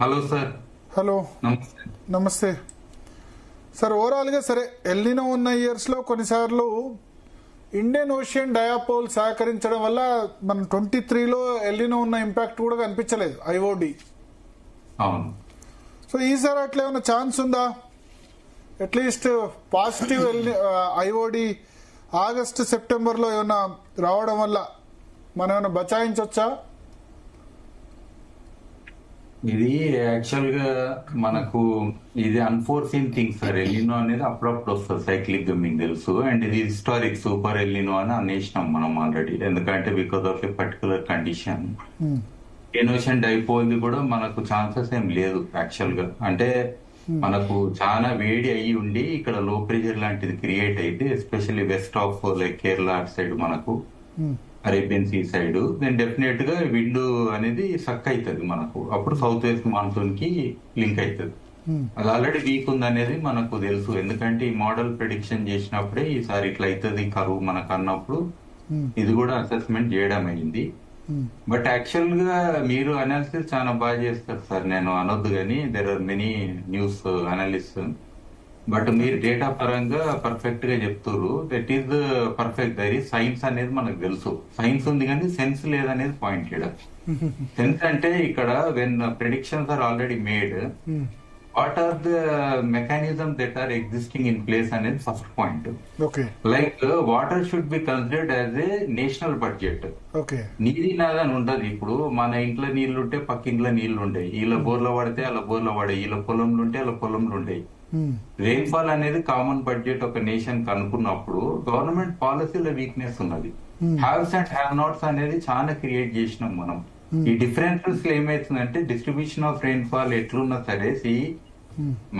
Hello sir. Hello, నమస్తే. నమస్తే sir. ఓవరాల్గా సరే, ఎల్నినో ఉన్న ఇయర్స్లో కొన్నిసార్లు ఇండియన్ ఓషియన్ డయాపోల్ సహకరించడం వల్ల మనం 23లో ఎల్నినో ఉన్న ఇంపాక్ట్ కూడా కనిపించలేదు ఐఓడి. అవును. సో ఈసారి అట్లా ఏమైనా ఛాన్స్ ఉందా? అట్లీస్ట్ పాజిటివ్ ఐఓడి ఆగస్టు సెప్టెంబర్లో ఏమైనా రావడం వల్ల మనం ఏమైనా బచాయించవచ్చా? ఇది యాక్చువల్ గా మనకు ఇది అన్ఫోర్సీన్ థింగ్ సార్. ఎల్నినో అనేది అప్పుడప్పుడు వస్తుంది సైక్లిక్ గా, మీకు తెలుసు. అండ్ ఇది హిస్టారిక్ సూపర్ ఎల్నినో అని అనేసినాం మనం ఆల్రెడీ. ఎందుకంటే because of A particular condition. Ocean dipole కూడా మనకు ఛాన్సెస్ ఏం లేదు యాక్చువల్ గా. అంటే మనకు చాలా వేడి అయ్యి ఉండి ఇక్కడ లో ప్రెషర్ లాంటిది క్రియేట్ అయితే, especially west of like Kerala అటు సైడ్, మనకు Arabian sea side, then definite గా విండ్ అనేది సక్ అవుతుంది మనకు. అప్పుడు సౌత్ వెస్ట్ మాన్సూన్ కి లింక్ అవుతుంది. అది ఆల్రెడీ వీక్ ఉంది అనేది మనకు తెలుసు. ఎందుకంటే ఈ మోడల్ ప్రిడిక్షన్ చేసినప్పుడే ఈసారి ఇట్లా అవుతుంది కరువు మనకు అన్నప్పుడు ఇది కూడా అసెస్మెంట్ చేయడం అయింది. బట్ యాక్చువల్ గా మీరు అనాలిసిస్ చాలా బాగా చేస్తారు సార్. నేను అనొద్దు కానీ there are many news analyst. But మీరు డేటా పరంగా పర్ఫెక్ట్ గా చెప్తారు. That is perfect. There is science అనేది మనకు తెలుసు. సైన్స్ ఉంది కానీ సెన్స్ లేదనేది పాయింట్ ఇక్కడ. సెన్స్ అంటే ఇక్కడ when predictions are already made, what are the mechanism that are existing in place అనేది first point. Like water should be considered as a national budget. నీది నాదని ఉండదు. ఇప్పుడు మన ఇంట్లో నీళ్లు ఉంటే పక్క ఇంట్లో నీళ్లు ఉంటాయి. వీళ్ళ బోర్లో పడితే అలా బోర్లో పడాయి, వీళ్ళ పొలంలో ఉంటే అలా పొలంలో ఉంటాయి. రెయిన్ఫాల్ అనేది కామన్ బడ్జెట్ ఒక నేషన్ కి అనుకున్నప్పుడు గవర్నమెంట్ పాలసీల వీక్నెస్ ఉన్నది. హ్యావ్స్ అండ్ హ్యావ్ నాట్స్ అనేది చాలా క్రియేట్ చేసినాం మనం. ఈ డిఫరెన్సెస్ లో ఏమైతుందంటే డిస్ట్రిబ్యూషన్ ఆఫ్ రెయిన్ఫాల్ ఎట్లున్నా సరే,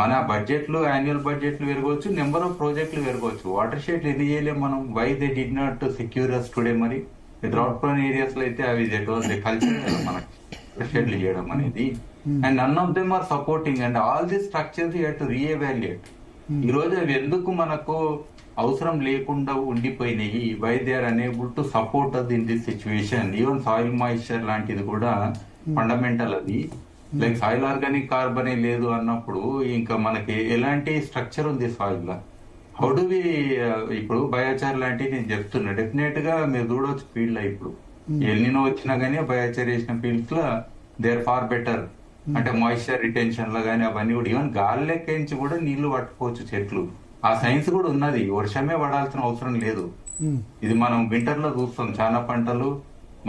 మన బడ్జెట్లు యాన్యువల్ బడ్జెట్లు పెరగవచ్చు, నెంబర్ ఆఫ్ ప్రాజెక్టులు పెరగవచ్చు. వాటర్ షెడ్ ఎందుకు చేయలేము మనం? Why they did not secure us today? మరి డ్రాట్ ప్రోన్ ఏరియాస్ లో అయితే అవి కల్చర్ మనకి షెడ్లు చేయడం అనేది. And none of them are supporting and all the structures you have to reevaluate. ఈ రోజు అవి ఎందుకు మనకు అవసరం లేకుండా ఉండిపోయినాయి? Why they are unable to support us in this situation. Even soil moisture లాంటిది కూడా ఫండమెంటల్. అది లైక్ సాయిల్ ఆర్గానిక్ కార్బనే లేదు అన్నప్పుడు ఇంకా మనకి ఎలాంటి స్ట్రక్చర్ ఉంది సాయిల్ లా? హౌ డు వి ఇప్పుడు బయోచార్ లాంటివి నేను చెప్తున్నా. డెఫినెట్ గా మీరు చూడవచ్చు ఫీల్డ్ లో ఇప్పుడు ఎల్నినో వచ్చినా గానీ బయోచార్ చేసిన ఫీల్డ్స్ లో దే ఆర్ ఫార్ బెటర్. అంటే మాయిశ్చర్ రిటెన్షన్ లో గానీ అవన్నీ కూడా, ఈవెన్ గాలి లెక్కించి కూడా నీళ్లు పట్టుకోవచ్చు చెట్లు. ఆ సైన్స్ కూడా ఉన్నది. వర్షమే పడాల్సిన అవసరం లేదు. ఇది మనం వింటర్ లో చూస్తాం. చాలా పంటలు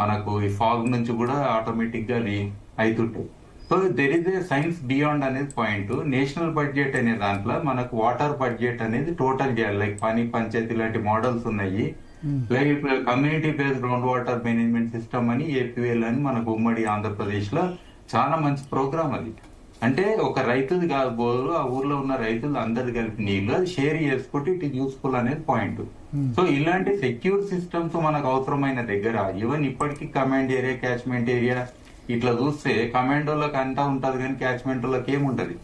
మనకు ఈ ఫాగ్ నుంచి కూడా ఆటోమేటిక్ గా అవుతుంటాయి. So there is a science beyond అనేది పాయింట్. నేషనల్ బడ్జెట్ అనే దాంట్లో మనకు వాటర్ బడ్జెట్ అనేది టోటల్ చేయాలి. లైక్ పానీ పంచాయతీ లాంటి మోడల్స్ ఉన్నాయి. Like community based ground water management system అని, ఏపీఎల్ అని మనకు ఉమ్మడి ఆంధ్రప్రదేశ్ లో చాలా మంచి ప్రోగ్రామ్ అది. అంటే ఒక రైతుది కాదు బోరు, ఆ ఊర్లో ఉన్న రైతులు అందరు కలిపి నీళ్లు అది షేర్ చేసుకుంటే ఇట్ ఈస్ యూస్ఫుల్ అనేది పాయింట్. సో ఇలాంటి సెక్యూర్ సిస్టమ్స్ మనకు అవసరమైన దగ్గర, ఈవెన్ ఇప్పటికీ కమాండ్ ఏరియా, క్యాచ్మెంట్ ఏరియా ఇట్లా చూస్తే కమాండ్ వాళ్ళకి అంతా ఉంటది కానీ క్యాచ్మెంట్ వాళ్ళకి ఏముంటది?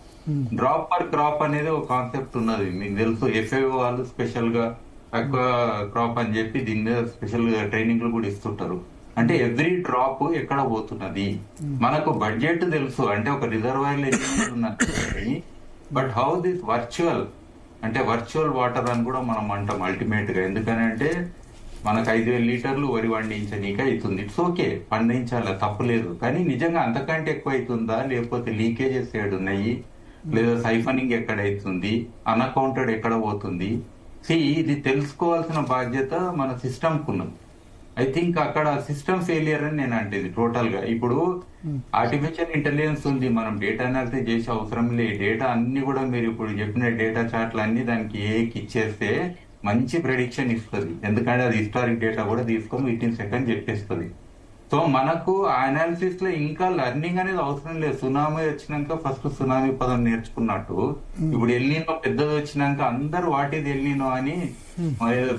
డ్రాప్ పర్ క్రాప్ అనేది ఒక కాన్సెప్ట్ ఉన్నది, మీకు తెలుసు. ఎఫ్ఏఓ వాళ్ళు స్పెషల్ గా తక్కువ క్రాప్ అని చెప్పి దీని మీద స్పెషల్ గా ట్రైనింగ్లు కూడా ఇస్తుంటారు. అంటే ఎవ్రీ డ్రాప్ ఎక్కడ పోతున్నది మనకు బడ్జెట్ తెలుసు. అంటే ఒక రిజర్వాయర్ ఉన్నది. బట్ హౌ దిస్ వర్చువల్, అంటే వర్చువల్ వాటర్ అని కూడా మనం అంటాం అల్టిమేట్ గా. ఎందుకనంటే మనకు 5,000 లీటర్లు వరి పండించనీక అవుతుంది. ఇట్స్ ఓకే, పండించాల తప్పులేదు. కానీ నిజంగా అంతకంటే ఎక్కువ అవుతుందా? లేకపోతే లీకేజెస్ ఏడున్నాయి, లేదా సైఫనింగ్ ఎక్కడ అవుతుంది, అన్అకౌంటెడ్ ఎక్కడ పోతుంది? ఇది తెలుసుకోవాల్సిన బాధ్యత మన సిస్టమ్ కున్నది. ఐ థింక్ అక్కడ సిస్టమ్ ఫెయిలియర్ అని నేను అంటేది టోటల్ గా. ఇప్పుడు ఆర్టిఫిషియల్ ఇంటెలిజెన్స్ ఉంది, మనం డేటా అనాలిసిస్ చేసే అవసరం లేదు. డేటా అన్ని కూడా మీరు ఇప్పుడు చెప్పిన డేటా చార్ట్లు అన్ని దానికి ఏకి ఇచ్చేస్తే మంచి ప్రెడిక్షన్ ఇస్తుంది. ఎందుకంటే అది హిస్టారిక్ డేటా కూడా తీసుకొని 18 సెకండ్ చెప్పేస్తుంది. సో మనకు ఆ అనాలిసిస్ లో ఇంకా లెర్నింగ్ అనేది అవసరం లేదు. సునామీ వచ్చినాక ఫస్ట్ సునామీ పదం నేర్చుకున్నట్టు ఇప్పుడు ఎల్నినో పెద్దది వచ్చినాక అందరు వాటిది ఎల్నినో అని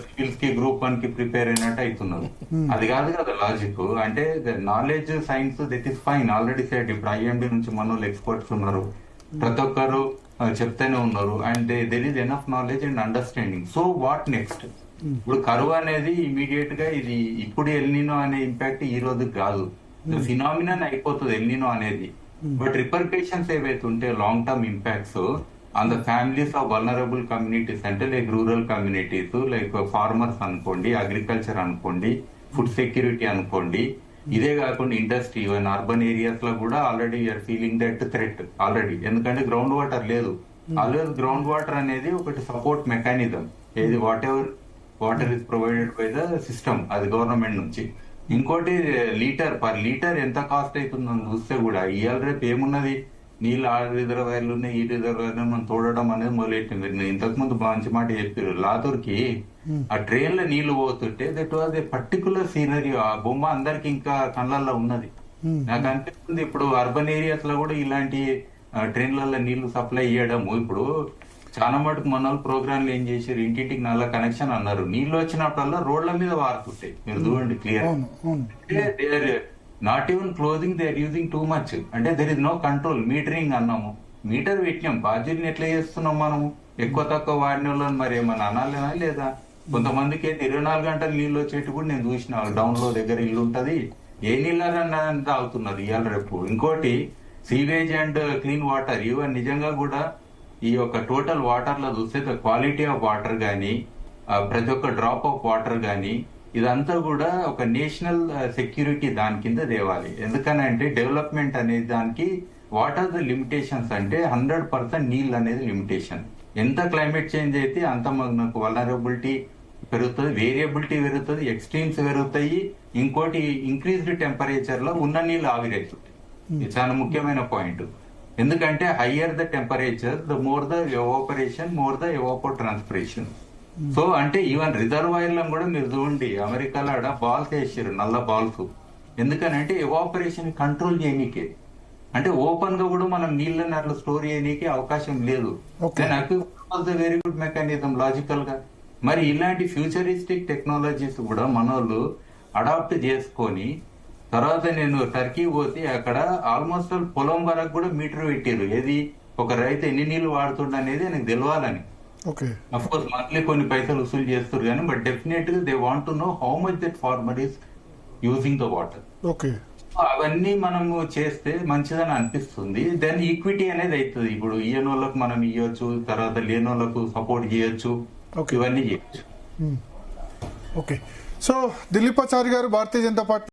స్కిల్స్ కి గ్రూప్ 1 కి ప్రిపేర్ అయినట్టు అవుతున్నారు. అది కాదు కదా లాజిక్. అంటే knowledge science that is fine, already set. ఇప్పుడు ఐఎండి నుంచి మనోళ్ళు ఎక్స్పర్ట్స్ ఉన్నారు, ప్రతి ఒక్కరు చెప్తూనే ఉన్నారు. And there is enough knowledge and understanding. So what next? ఇప్పుడు కరువు అనేది ఇమీడియట్ గా ఇప్పుడు ఎల్నినో అనే ఇంపాక్ట్ ఈ రోజు కాదు, ఫినామినన్ అయిపోతుంది ఎల్నినో అనేది. బట్ రిపర్కేషన్స్ ఏవైతే ఉంటే long term impacts on the families of vulnerable communities అంటే like rural communities like farmers అనుకోండి, అగ్రికల్చర్ అనుకోండి, ఫుడ్ సెక్యూరిటీ అనుకోండి, ఇదే కాకుండా ఇండస్ట్రీ ఈవెన్ అర్బన్ ఏరియాస్ లో కూడా already you're feeling that threat already. ఎందుకంటే గ్రౌండ్ వాటర్ లేదు. ఆల్వేస్ గ్రౌండ్ వాటర్ అనేది ఒకటి సపోర్ట్ మెకానిజం, ఏది water is provided by the system, అది గవర్నమెంట్ నుంచి. ఇంకోటి పర్ లీటర్ ఎంత కాస్ట్ అవుతుందని చూస్తే కూడా ఇవాళ రేపు ఏమున్నది, నీళ్ళు ఆ రిజర్వాయర్లు ఉన్నాయి, ఈ రిజర్వాయర్లు మనం తోడడం అనేది మొదలెట్టింది. మీరు ఇంతకు ముందు మంచి మాట చెప్పారు, లాతూర్కి ఆ ట్రైన్ లో నీళ్లు పోతుంటే that was a particular scenery. ఆ బొమ్మ అందరికి ఇంకా కళ్ళల్లో ఉన్నది. నాకు అనిపిస్తుంది ఇప్పుడు అర్బన్ ఏరియాస్ లో కూడా ఇలాంటి ట్రైన్లలో నీళ్లు సప్లై చేయడము. ఇప్పుడు చాలా మటుకు మన ప్రోగ్రాంలు ఏం చేశారు, ఇంటింటికి నల్ల కనెక్షన్ అన్నారు. నీళ్లు వచ్చినప్పుడల్లా రోడ్ల మీద వారుతుంటాయి. మీరు చూడండి clear. They are not even closing, they are using too much. అంటే there is no control. Metering అన్నాము, మీటర్ పెట్టినాం, బాధ్యతని ఎట్లా చేస్తున్నాం మనము? ఎక్కువ తక్కువ వాడిన వాళ్ళని మరి ఏమన్నా అనాలేనా లేదా? కొంతమందికి అయితే 24 గంటలు నీళ్లు వచ్చేట్టు కూడా నేను చూసిన. డౌన్ లో దగ్గర ఇల్లు ఉంటది, ఏ నీళ్ళని తాగుతున్నారు ఇవాళ రేపు. ఇంకోటి సీవేజ్ అండ్ క్లీన్ వాటర్, ఇవన్నీ నిజంగా కూడా ఈ యొక్క టోటల్ వాటర్ లో చూస్తే క్వాలిటీ ఆఫ్ వాటర్ గానీ, ప్రతి ఒక్క డ్రాప్ ఆఫ్ వాటర్ గానీ, ఇదంతా కూడా ఒక నేషనల్ సెక్యూరిటీ దాని కింద తేవాలి. ఎందుకనంటే డెవలప్మెంట్ అనేది దానికి వాట్ ఆర్ ద లిమిటేషన్స్ అంటే 100% నీళ్ళు అనేది లిమిటేషన్. ఎంత క్లైమేట్ చేంజ్ అయితే అంత మనకు వల్నరబిలిటీ పెరుగుతుంది, వేరియబిలిటీ పెరుగుతుంది, ఎక్స్ట్రీమ్స్ పెరుగుతాయి. ఇంకోటి ఇంక్రీజ్డ్ టెంపరేచర్ లో ఉన్న నీళ్ళు ఆవిరైతుంది. ఇది చాలా ముఖ్యమైన పాయింట్. ఎందుకంటే higher the temperature the more the evaporation, more the evapotranspiration. So అంటే ఈవెన్ రిజర్వాయర్లను కూడా మీరు చూడండి, అమెరికాలో ఆడ బాల్స్ వేసారు, నల్ల బాల్స్. ఎందుకనంటే ఎవాపరేషన్ కంట్రోల్ చేయనీకే. అంటే ఓపెన్ గా కూడా మనం నీళ్ళని అట్లా స్టోర్ చేయనీకి అవకాశం లేదు. వెరీ గుడ్ మెకానిజం లాజికల్ గా. మరి ఇలాంటి ఫ్యూచరిస్టిక్ టెక్నాలజీస్ కూడా మనోళ్ళు అడాప్ట్ చేసుకొని, తర్వాత నేను టర్కీ పోతే అక్కడ ఆల్మోస్ట్ పొలం వరకు కూడా మీటర్ పెట్టారు. ఏది ఒక రైతు ఎన్ని నీళ్లు వాడుతుండ అనేది ఆయనకు తెలవాలని. అఫ్ కోర్స్ మంత్లీ కొన్ని పైసలు వసూలు చేస్తారు కానీ, బట్ డెఫినెట్ గా they want to know how much that farmer is using the water. అవన్నీ మనము చేస్తే మంచిదని అనిపిస్తుంది. దెన్ ఈక్విటీ అనేది అవుతుంది. ఇప్పుడు ఇయ్యని వాళ్ళకు మనం ఇవ్వచ్చు, తర్వాత లేని వాళ్ళకు సపోర్ట్ చేయొచ్చు, ఇవన్నీ చేయొచ్చు. ఓకే. సో దిలీపాచారి గారు, భారతీయ జనతా పార్టీ